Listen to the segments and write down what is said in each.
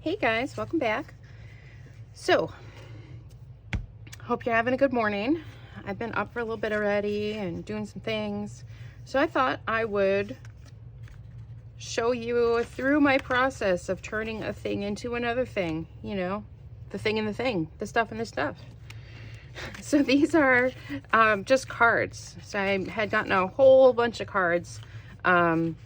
Hey guys, welcome back. So, hope you're having a good morning. I've been up for a little bit already and doing some things. So I thought I would show you through my process of turning a thing into another thing, you know, the thing in the thing, the stuff in the stuff. So these are just cards. So I had gotten a whole bunch of cards from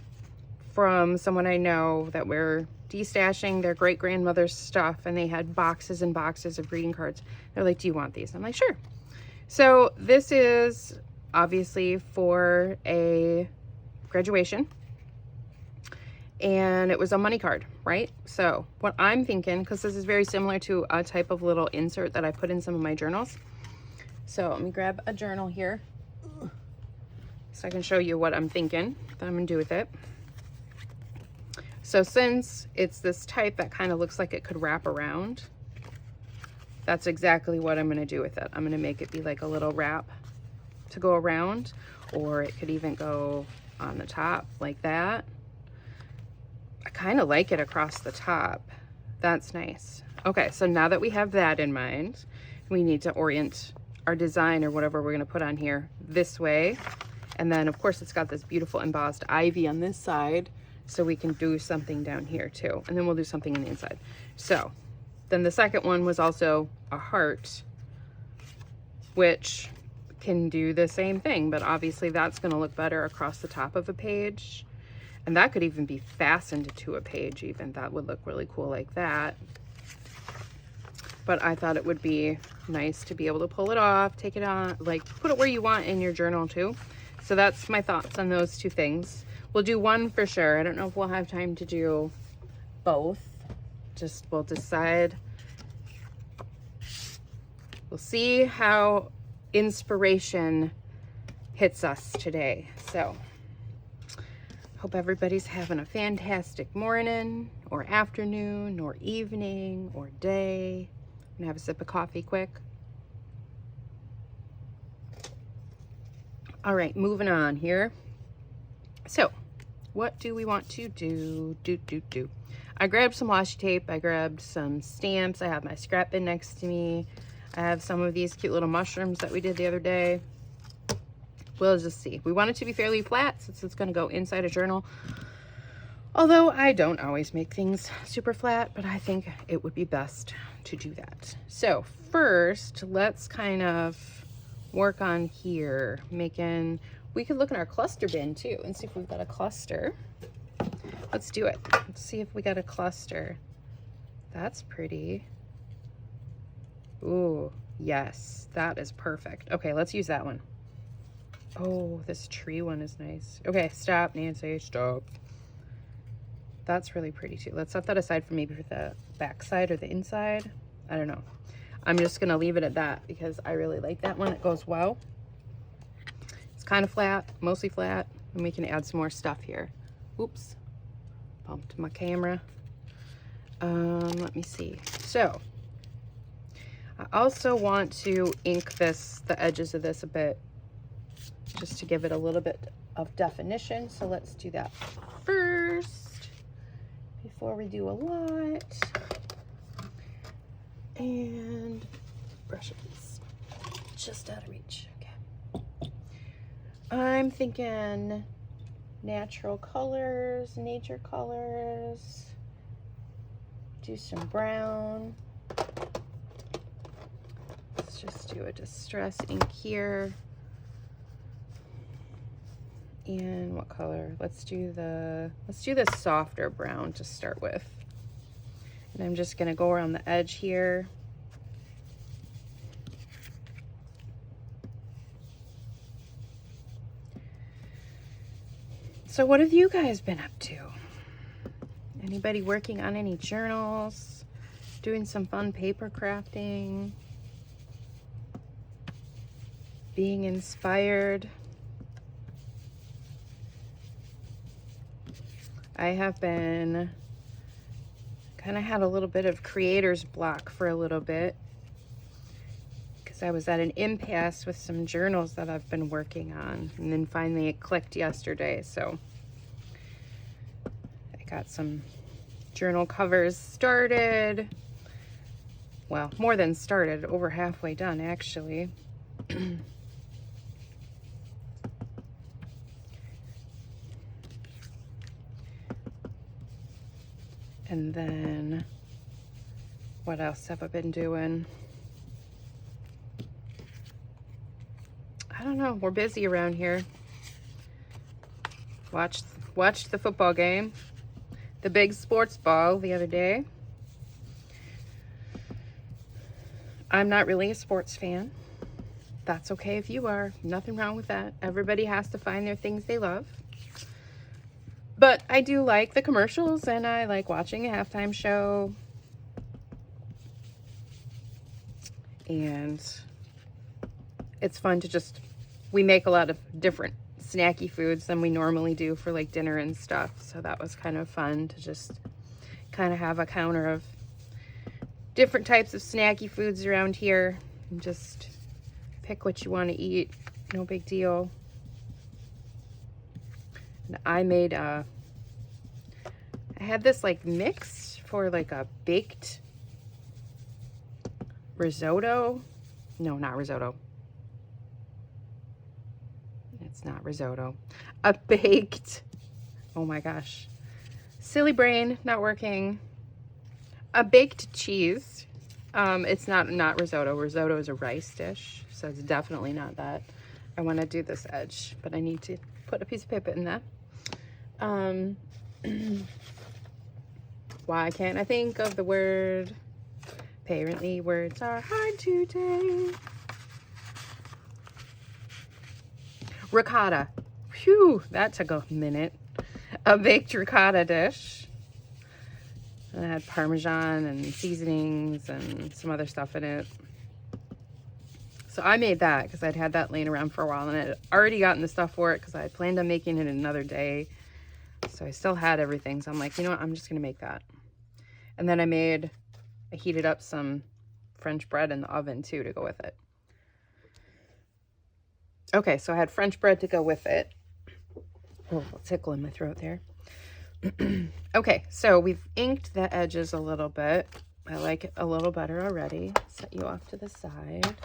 someone I know that were destashing their great grandmother's stuff, and they had boxes and boxes of greeting cards. They're like, do you want these? I'm like, sure. So this is obviously for a graduation, and it was a money card, right? So what I'm thinking, because this is very similar to a type of little insert that I put in some of my journals. So let me grab a journal here so I can show you what I'm thinking that I'm gonna do with it. So since it's this type that kind of looks like it could wrap around, that's exactly what I'm going to do with it. I'm going to make it be like a little wrap to go around, or it could even go on the top like that. I kind of like it across the top. That's nice. Okay, so now that we have that in mind, we need to orient our design or whatever we're going to put on here this way. And then of course it's got this beautiful embossed ivy on this side, so we can do something down here too. And then we'll do something on the inside. So then the second one was also a heart, which can do the same thing, but obviously that's going to look better across the top of a page. And that could even be fastened to a page even. That would look really cool like that. But I thought it would be nice to be able to pull it off, take it on, like put it where you want in your journal too. So that's my thoughts on those two things. We'll do one for sure. I don't know if we'll have time to do both. Just we'll decide. We'll see how inspiration hits us today. So hope everybody's having a fantastic morning or afternoon or evening or day. I'm gonna have a sip of coffee quick. All right, moving on here. So what do we want to do? I grabbed some washi tape. I grabbed some stamps. I have my scrap bin next to me. I have some of these cute little mushrooms that we did the other day. We'll just see. We want it to be fairly flat since it's going to go inside a journal. Although I don't always make things super flat, but I think it would be best to do that. So first, let's kind of work on here, making... We could look in our cluster bin too and see if we've got a cluster. Let's do it. Let's see if we got a cluster. That's pretty. Ooh, yes, that is perfect. Okay, let's use that one. Oh, this tree one is nice. Okay, stop, Nancy, stop. That's really pretty too. Let's set that aside for maybe for the back side or the inside. I don't know. I'm just gonna leave it at that because I really like that one. It goes well. Kind of flat, mostly flat, and we can add some more stuff here. Oops, bumped my camera. Let me see. So I also want to ink the edges of this a bit, just to give it a little bit of definition. So let's do that first before we do a lot. And brush is just out of reach. I'm thinking natural colors, nature colors, do some brown. Let's just do a distress ink here. And what color? Let's do the softer brown to start with. And I'm just gonna go around the edge here. So what have you guys been up to? Anybody working on any journals? Doing some fun paper crafting? Being inspired? I have been kind of had a little bit of creator's block for a little bit because I was at an impasse with some journals that I've been working on, and then finally it clicked yesterday. So I got some Journal covers started. Well, more than started, over halfway done actually. And then what else have I been doing? I don't know. We're busy around here. Watched the football game, the big sports ball the other day. I'm not really a sports fan. That's okay if you are. Nothing wrong with that. Everybody has to find their things they love. But I do like the commercials, and I like watching a halftime show. And it's fun to just, we make a lot of different snacky foods than we normally do for like dinner and stuff. So that was kind of fun to just kind of have a counter of different types of snacky foods around here and just pick what you want to eat. No big deal. And I made I had this like mix for like a baked risotto. No, not risotto. It's not risotto. A baked, oh my gosh. Silly brain, not working. A baked cheese. It's not risotto. Risotto is a rice dish, so it's definitely not that. I want to do this edge, but I need to put a piece of paper in there. Why can't I think of the word? Apparently words are hard today. Ricotta. Phew, that took a minute. A baked ricotta dish. And it had Parmesan and seasonings and some other stuff in it. So I made that because I'd had that laying around for a while, and I had already gotten the stuff for it because I had planned on making it another day. So I still had everything. So I'm like, you know what? I'm just going to make that. And then I heated up some French bread in the oven too to go with it. Okay, so I had French bread to go with it. Oh, a tickle in my throat there. Okay, so we've inked the edges a little bit. I like it a little better already. Set you off to the side.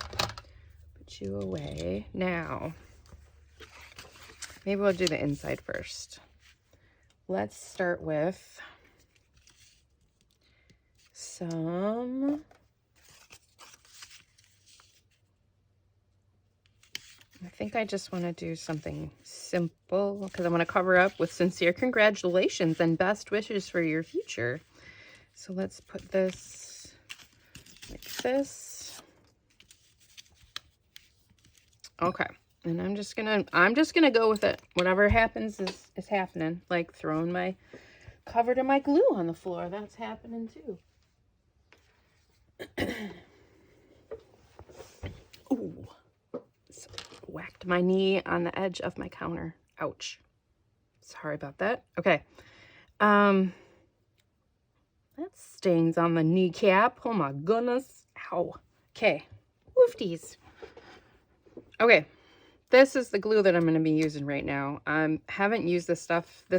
Put you away. Now, maybe we'll do the inside first. Let's start with some I think I just want to do something simple because I want to cover up with sincere congratulations and best wishes for your future. So let's put this like this. Okay. And I'm just gonna go with it. Whatever happens is happening. Like throwing my cover to my glue on the floor. That's happening too. Ooh. Whacked my knee on the edge of my counter. Ouch. Sorry about that. Okay. That stains on the kneecap. Oh my goodness. Ow. Okay. Woofties. Okay. This is the glue that I'm going to be using right now. I haven't used this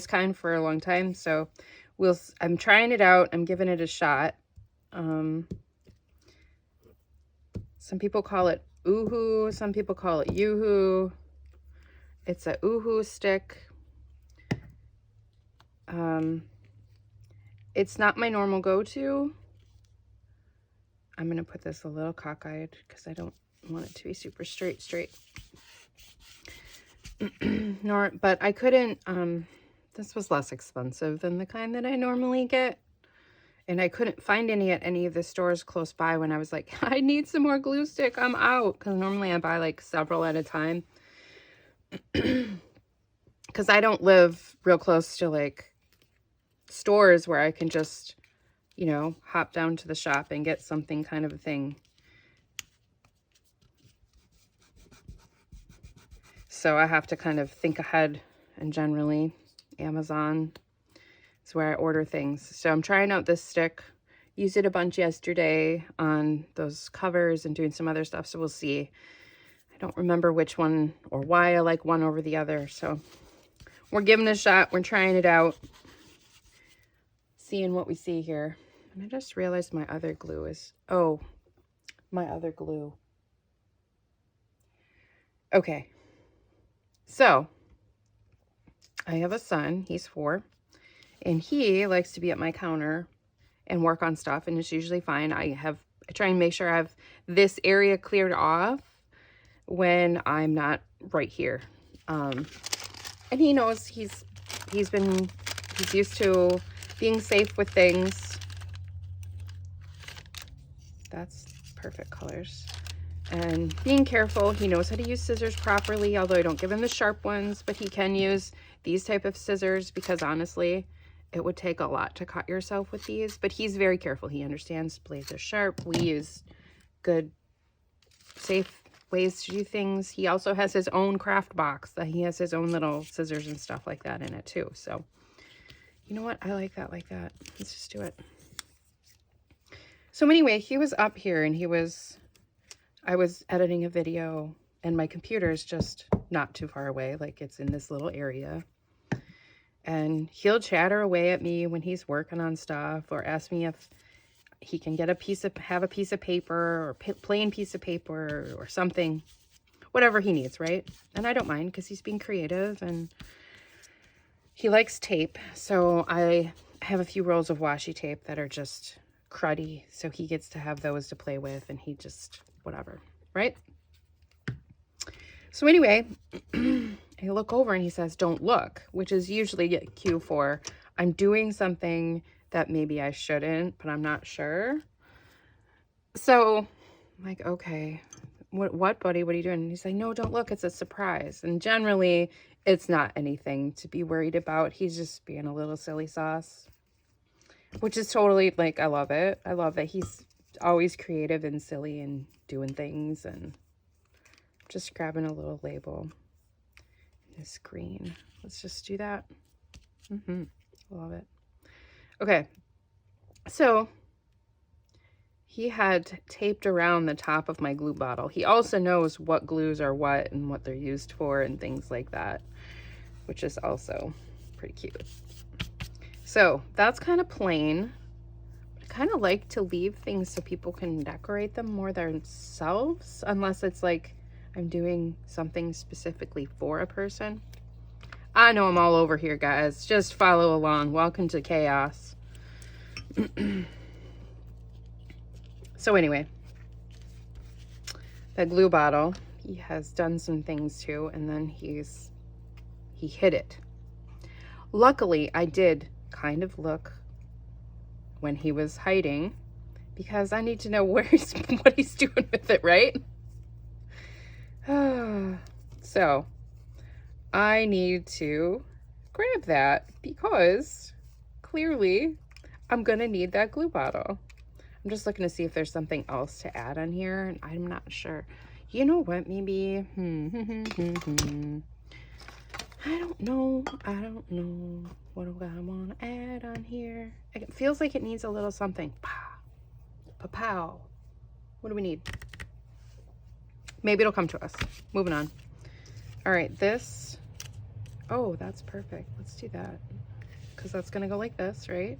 kind for a long time, so I'm trying it out. I'm giving it a shot. Some people call it Oohoo, some people call it Yoo-hoo. It's a Oohoo stick. It's not my normal go-to. I'm gonna put this a little cockeyed because I don't want it to be super straight. But I couldn't, this was less expensive than the kind that I normally get. And I couldn't find any at any of the stores close by when I was like, I need some more glue stick. I'm out. Because normally I buy like several at a time. Because I don't live real close to like stores where I can just, you know, hop down to the shop and get something kind of a thing. So I have to kind of think ahead, and generally Amazon is where I order things. So I'm trying out this stick. Used it a bunch yesterday on those covers and doing some other stuff, so we'll see. I don't remember which one or why I like one over the other, so we're giving it a shot. We're trying it out. seeing what we see here. And I just realized my other glue is, oh, my other glue. Okay. So I have a son, he's 4, and he likes to be at my counter and work on stuff, and it's usually fine. I try and make sure I have this area cleared off when I'm not right here. And he knows he's used to being safe with things. That's perfect colors. And being careful. He knows how to use scissors properly, although I don't give him the sharp ones, but he can use these type of scissors because honestly, it would take a lot to cut yourself with these, but he's very careful. He understands blades are sharp. We use good, safe ways to do things. He also has his own craft box that he has his own little scissors and stuff like that in it too. So, you know what? I like that like that. Let's just do it. So anyway, he was up here and I was editing a video and my computer is just not too far away. Like it's in this little area. And he'll chatter away at me when he's working on stuff or ask me if he can get have a piece of paper or plain piece of paper or something, whatever he needs, right? And I don't mind because he's being creative and he likes tape. So I have a few rolls of washi tape that are just cruddy. So he gets to have those to play with and he just, whatever, right? So anyway, I look over and he says, don't look, which is usually a cue for I'm doing something that maybe I shouldn't, but I'm not sure. So I'm like, okay, what buddy, what are you doing? And he's like, no, don't look, it's a surprise. And generally it's not anything to be worried about. He's just being a little silly sauce, which is totally like, I love it. I love that he's always creative and silly and doing things and just grabbing a little label. This green. Let's just do that. Love it. Okay. So he had taped around the top of my glue bottle. He also knows what glues are what and what they're used for and things like that, which is also pretty cute. So that's kind of plain. I kind of like to leave things so people can decorate them more themselves, unless it's like I'm doing something specifically for a person. I know I'm all over here, guys. Just follow along. Welcome to chaos. So anyway, that glue bottle, he has done some things to, and then he hid it. Luckily, I did kind of look when he was hiding because I need to know what he's doing with it, right? So I need to grab that because clearly I'm gonna need that glue bottle. I'm just looking to see if there's something else to add on here and I'm not sure. You know what, maybe I don't know what do I want to add on here. It feels like it needs a little something. Pow. What do we need? Maybe it'll come to us. Moving on. All right, this. Oh, that's perfect. Let's do that. Because that's going to go like this, right?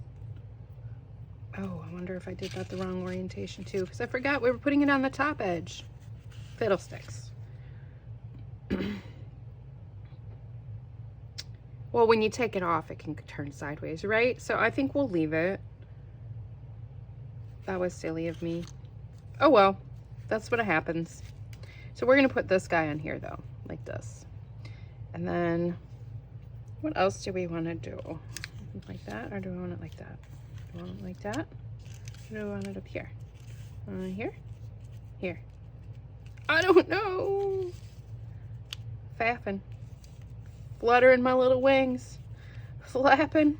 Oh, I wonder if I did that the wrong orientation too. Because I forgot we were putting it on the top edge. Fiddlesticks. Well, when you take it off, it can turn sideways, right? So I think we'll leave it. That was silly of me. Oh, well. That's what happens. So we're going to put this guy on here, though, like this. And then what else do we want to do? Like that, or do we want it like that? Do we want it like that? Or do we want it up here? Here? Here. I don't know. Fapping. Fluttering my little wings. Flapping.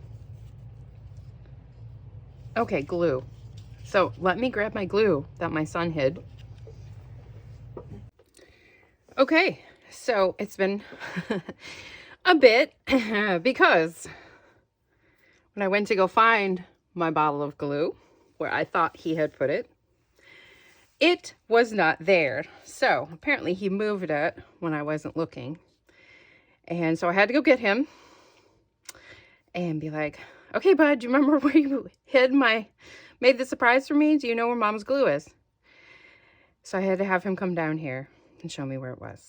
Okay, glue. So let me grab my glue that my son hid. Okay, so it's been a bit because when I went to go find my bottle of glue where I thought he had put it, it was not there. So apparently he moved it when I wasn't looking. And so I had to go get him and be like, Okay, bud, do you remember where you made the surprise for me? Do you know where Mom's glue is? So I had to have him come down here and show me where it was.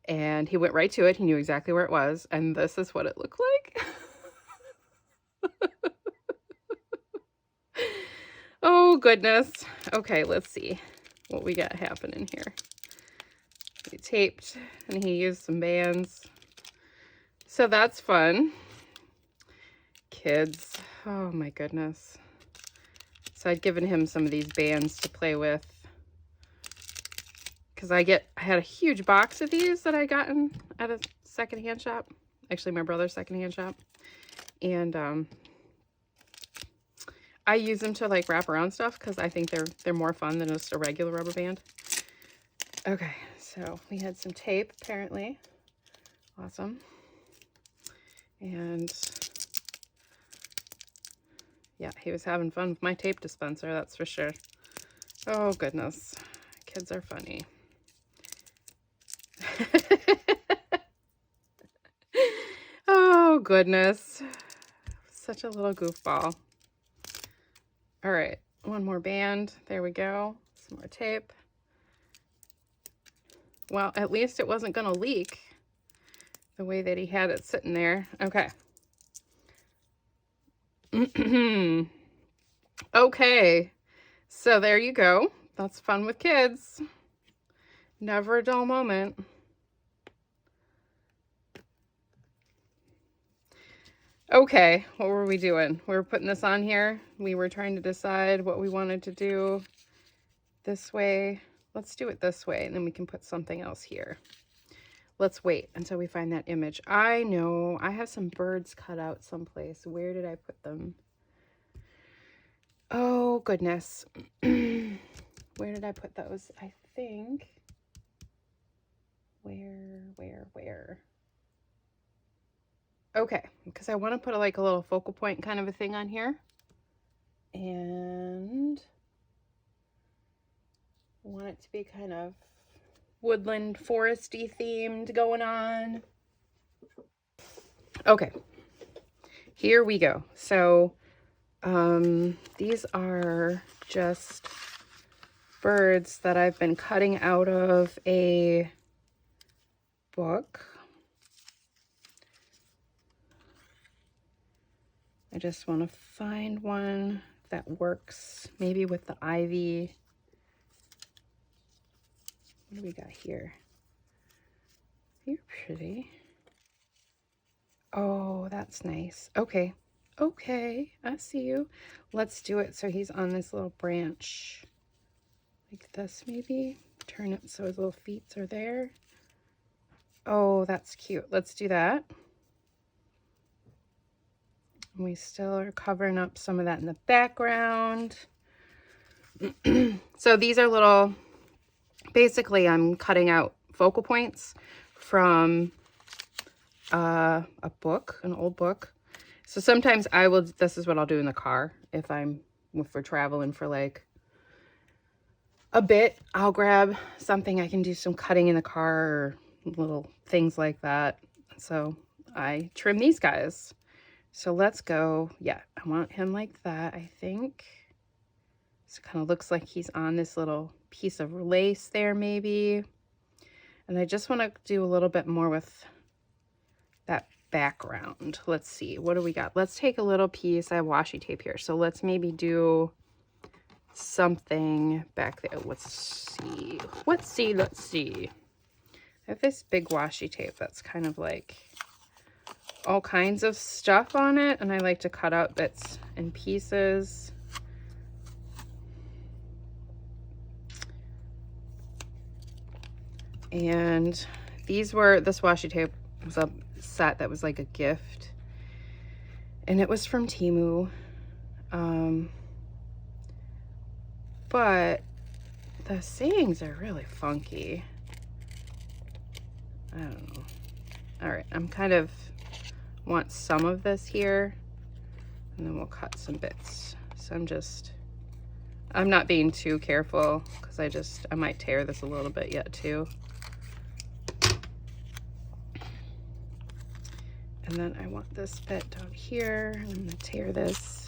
And he went right to it. He knew exactly where it was. And this is what it looked like. Oh, goodness. Okay, let's see what we got happening here. He taped and he used some bands. So that's fun. Kids. Oh, my goodness. So I'd given him some of these bands to play with. Because I had a huge box of these that I gotten at a secondhand shop. Actually, my brother's secondhand shop. And I use them to like wrap around stuff because I think they're more fun than just a regular rubber band. Okay, so we had some tape apparently. Awesome. And yeah, he was having fun with my tape dispenser, that's for sure. Oh goodness, kids are funny. Oh goodness, such a little goofball. All right, one more band. There we go. Some more tape. Well, at least it wasn't going to leak the way that he had it sitting there. Okay. Okay. So there you go. That's fun with kids. Never a dull moment. Okay, what were we doing? We were putting this on here. We were trying to decide what we wanted to do this way. Let's do it this way, and then we can put something else here. Let's wait until we find that image. I know I have some birds cut out someplace. Where did I put them? Oh, goodness. Where did I put those? I think. Where? Okay, because I want to put like a little focal point kind of a thing on here. And I want it to be kind of woodland, foresty themed going on. Okay, here we go. So these are just birds that I've been cutting out of a book. I just want to find one that works maybe with the ivy. What do we got here? You're pretty. Oh, that's nice. Okay. Okay, I see you. Let's do it so he's on this little branch. Like this maybe. Turn it so his little feet are there. Oh, that's cute. Let's do that. We still are covering up some of that in the background. So these are little, basically I'm cutting out focal points from a book, an old book. So sometimes this is what I'll do in the car if we're traveling for like a bit. I'll grab something, I can do some cutting in the car or little things like that. So I trim these guys. So let's go. Yeah, I want him like that, I think. So it kind of looks like he's on this little piece of lace there maybe. And I just want to do a little bit more with that background. Let's see, what do we got? Let's take a little piece. I have washi tape here. So let's maybe do something back there. Let's see. I have this big washi tape that's kind of like all kinds of stuff on it, and I like to cut out bits and pieces. And this washi tape was a set that was like a gift, and it was from Temu. But the sayings are really funky. I don't know. All right, I'm kind of want some of this here, and then we'll cut some bits. So I'm not being too careful because I might tear this a little bit yet too. And then I want this bit down here. I'm going to tear this.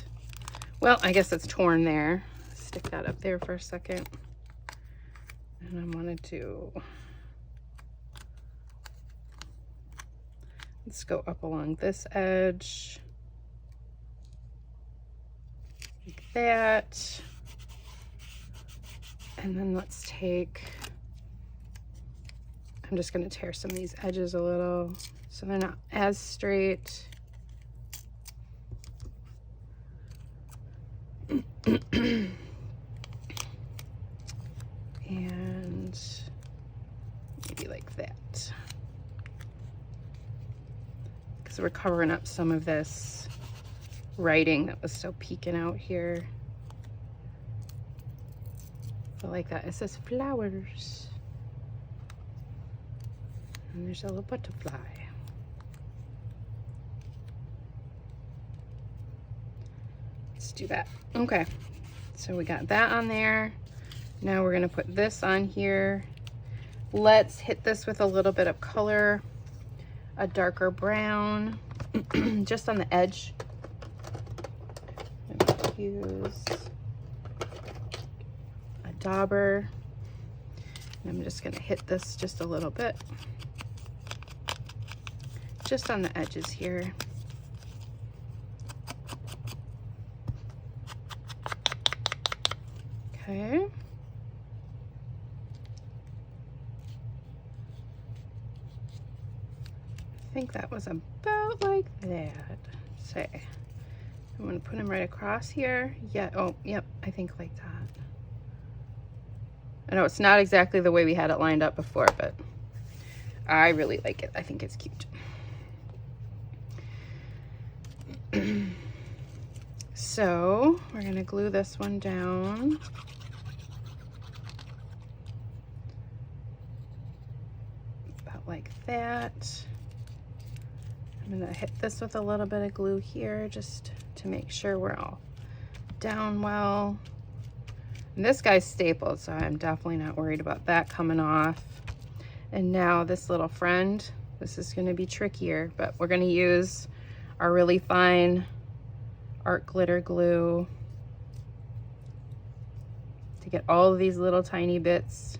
Well, I guess it's torn there. Stick that up there for a second. And I wanted to, let's go up along this edge. Like that. And then let's take, I'm just going to tear some of these edges a little so they're not as straight. And maybe like that. Because we're covering up some of this writing that was still peeking out here. So like that. It says flowers. And there's a little butterfly. Let's do that. Okay. So we got that on there. Now we're going to put this on here. Let's hit this with a little bit of color. A darker brown. Just on the edge. I'm going to use dauber. And I'm just going to hit this just a little bit, just on the edges here. Okay. I think that was about like that. Say, I'm going to put them right across here. Yeah. Oh, yep. I think like that. I know it's not exactly the way we had it lined up before, but I really like it. I think it's cute. So we're going to glue this one down. About like that. I'm going to hit this with a little bit of glue here just to make sure we're all down well. And this guy's stapled, so I'm definitely not worried about that coming off. And now this little friend, this is going to be trickier, but we're going to use our really fine art glitter glue to get all of these little tiny bits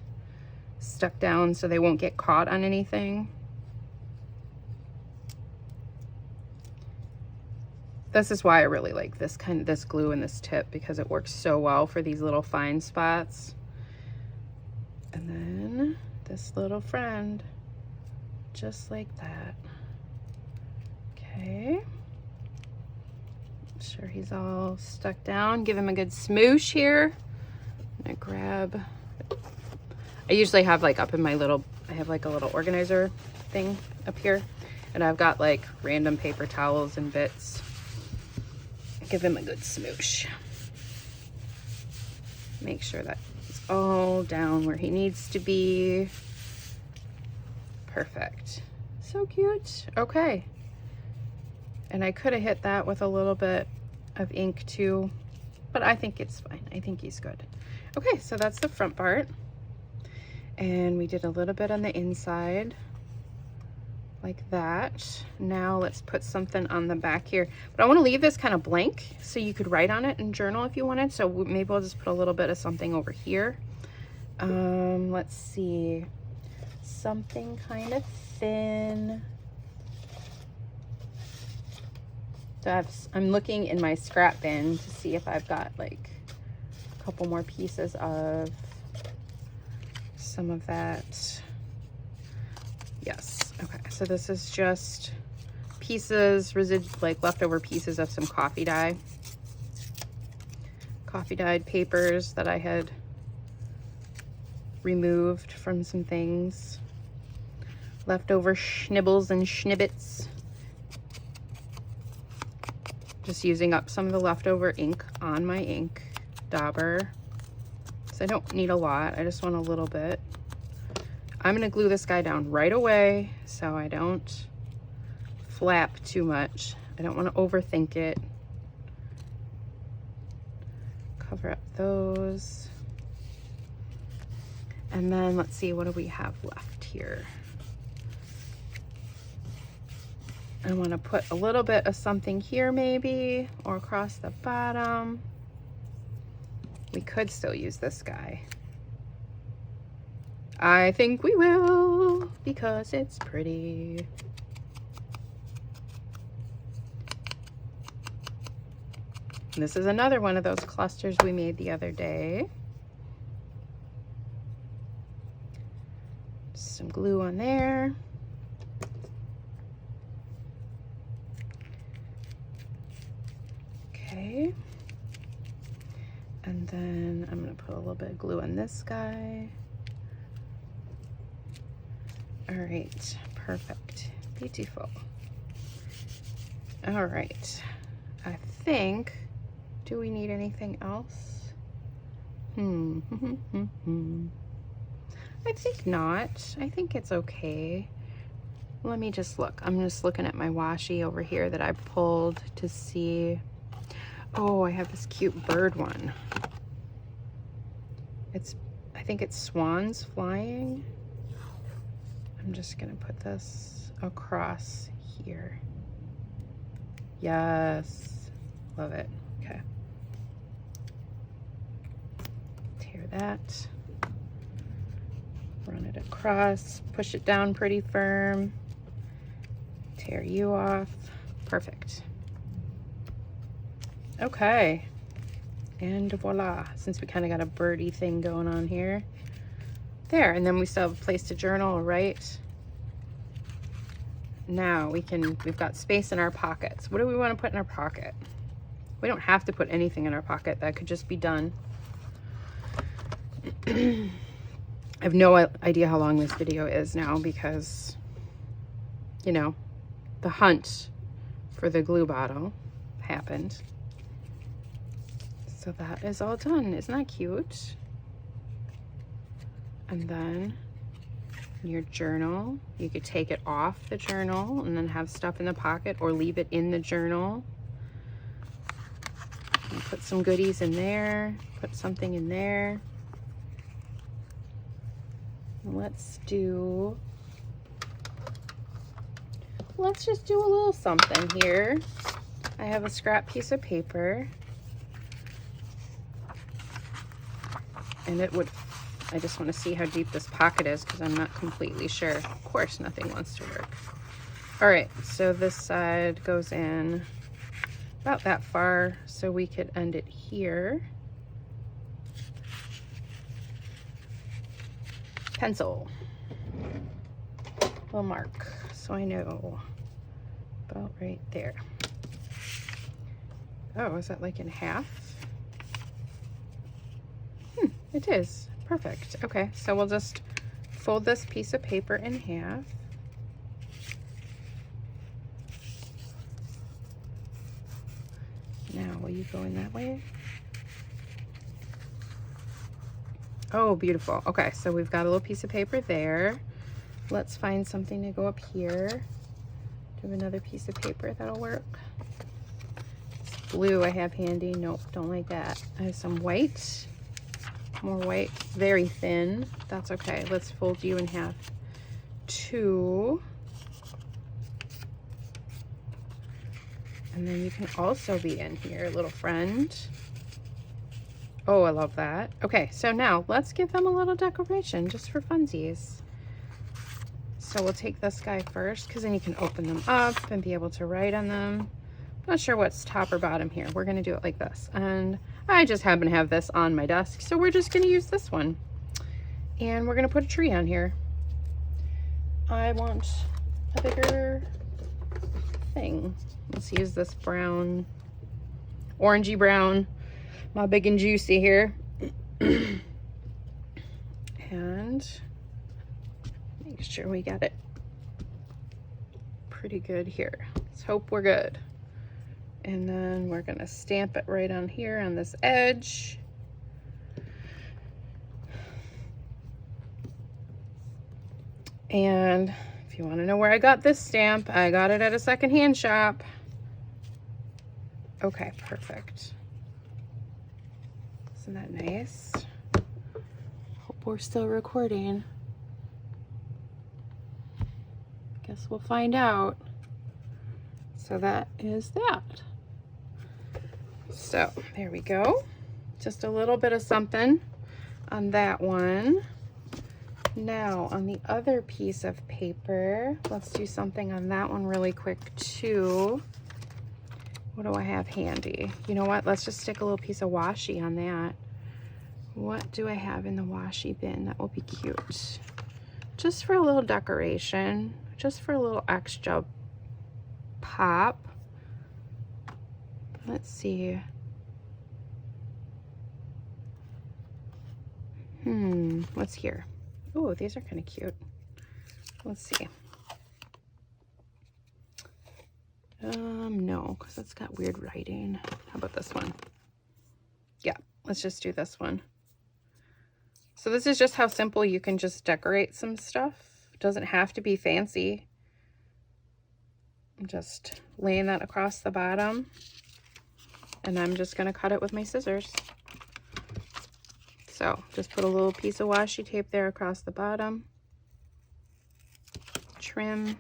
stuck down so they won't get caught on anything. This is why I really like this glue and this tip, because it works so well for these little fine spots. And then this little friend, just like that. Okay. Make sure he's all stuck down. Give him a good smoosh here. I'm gonna grab, I usually have like up in my little, I have like a little organizer thing up here, and I've got like random paper towels and bits. Give him a good smoosh. Make sure that it's all down where he needs to be. Perfect. So cute. Okay. And I could have hit that with a little bit of ink too, but I think it's fine. I think he's good. Okay, so that's the front part. And we did a little bit on the inside. Like that. Now let's put something on the back here, but I want to leave this kind of blank so you could write on it and journal if you wanted. So maybe I'll just put a little bit of something over here. Let's see, something kind of thin. So I'm looking in my scrap bin to see if I've got like a couple more pieces of some of that. Yes. Okay, so this is just pieces, like leftover pieces of some coffee dyed papers that I had removed from some things. Leftover schnibbles and schnibbits. Just using up some of the leftover ink on my ink dauber. So I don't need a lot, I just want a little bit. I'm going to glue this guy down right away so I don't flap too much. I don't want to overthink it. Cover up those. And then let's see, what do we have left here? I want to put a little bit of something here maybe, or across the bottom. We could still use this guy. I think we will, because it's pretty. This is another one of those clusters we made the other day. Some glue on there. Okay. And then I'm going to put a little bit of glue on this guy. All right, perfect, beautiful. All right, I think, do we need anything else? I think not. I think it's okay. Let me just look. I'm just looking at my washi over here that I pulled to see. Oh, I have this cute bird one. I think it's swans flying. I'm just gonna put this across here. Yes, love it. Okay. Tear that. Run it across, push it down pretty firm. Tear you off. Perfect. Okay. And voila, since we kind of got a birdie thing going on here. There, and then we still have a place to journal, right? Now we've got space in our pockets. What do we want to put in our pocket? We don't have to put anything in our pocket. That could just be done. I have no idea how long this video is now because, you know, the hunt for the glue bottle happened. So that is all done. Isn't that cute? And then your journal, you could take it off the journal and then have stuff in the pocket, or leave it in the journal. And put some goodies in there, put something in there. Let's just do a little something here. I have a scrap piece of paper, and I just want to see how deep this pocket is because I'm not completely sure. Of course, nothing wants to work. All right, so this side goes in about that far, so we could end it here. Pencil. Little mark, so I know. About right there. Oh, is that like in half? It is. Perfect. Okay, so we'll just fold this piece of paper in half. Now, will you go in that way? Oh, beautiful. Okay, so we've got a little piece of paper there. Let's find something to go up here. Do you have another piece of paper that'll work? It's blue I have handy. Nope, don't like that. I have some white. More white, very thin. That's okay. Let's fold you in half too. And then you can also be in here, little friend. Oh, I love that. Okay, so now let's give them a little decoration just for funsies. So we'll take this guy first because then you can open them up and be able to write on them. I'm not sure what's top or bottom here. We're gonna do it like this. And I just happen to have this on my desk, so we're just gonna use this one. And we're gonna put a tree on here. I want a bigger thing. Let's use this brown, orangey brown, my big and juicy here. And make sure we got it pretty good here. Let's hope we're good. And then we're gonna stamp it right on here on this edge. And if you want to know where I got this stamp, I got it at a secondhand shop. Okay, perfect. Isn't that nice? Hope we're still recording. Guess we'll find out. So that is that. So there we go. Just a little bit of something on that one. Now on the other piece of paper, let's do something on that one really quick too. What do I have handy? You know what? Let's just stick a little piece of washi on that. What do I have in the washi bin? That will be cute. Just for a little decoration, just for a little extra pop. Let's see. What's here? Oh, these are kind of cute. Let's see. No, because it's got weird writing. How about this one? Yeah, let's just do this one. So this is just how simple you can just decorate some stuff. It doesn't have to be fancy. I'm just laying that across the bottom, and I'm just going to cut it with my scissors. So just put a little piece of washi tape there across the bottom. Trim.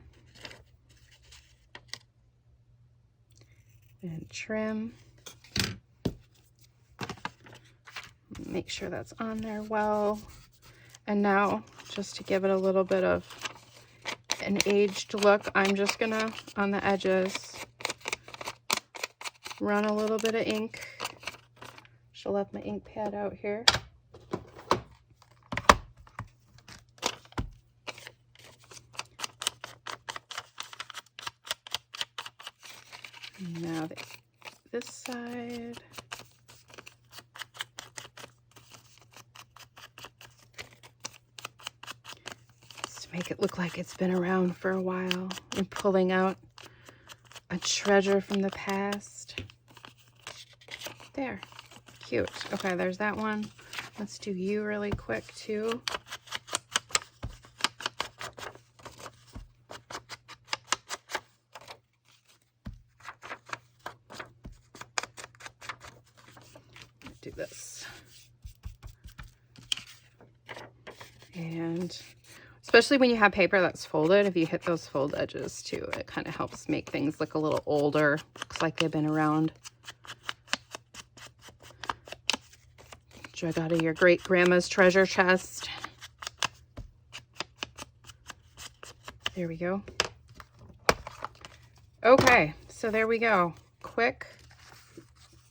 And trim. Make sure that's on there well. And now, just to give it a little bit of an aged look, I'm just gonna, on the edges, run a little bit of ink. She'll left my ink pad out here. Now this side. Just to make it look like it's been around for a while. I'm pulling out a treasure from the past. There. Cute. Okay, there's that one. Let's do you really quick too. Do this. And especially when you have paper that's folded, if you hit those fold edges too, it kind of helps make things look a little older. Looks like they've been around. Drug out of your great grandma's treasure chest. There we go. Okay, so there we go. Quick,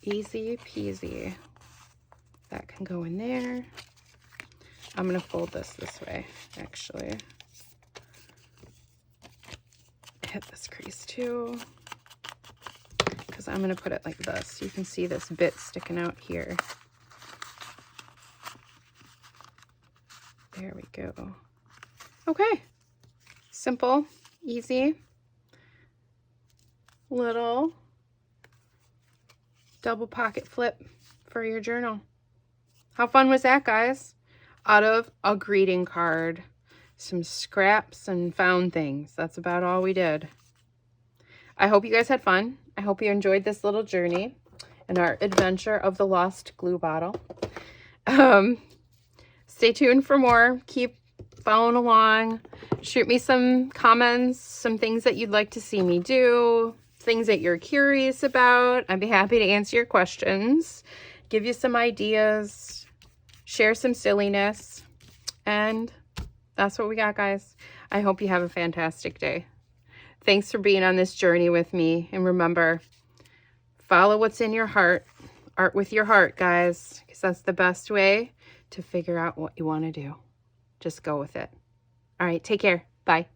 easy peasy. That can go in there. I'm going to fold this way, actually. Hit this crease too, because I'm going to put it like this. You can see this bit sticking out here. There we go. Okay. Simple, easy, little double pocket flip for your journal. How fun was that, guys? Out of a greeting card, some scraps and found things. That's about all we did. I hope you guys had fun. I hope you enjoyed this little journey and our adventure of the lost glue bottle. Stay tuned for more. Keep following along. Shoot me some comments, some things that you'd like to see me do, things that you're curious about. I'd be happy to answer your questions, give you some ideas, share some silliness, and that's what we got, guys. I hope you have a fantastic day. Thanks for being on this journey with me, and remember, follow what's in your heart. Art with your heart, guys, because that's the best way to figure out what you want to do. Just go with it. All right, take care. Bye.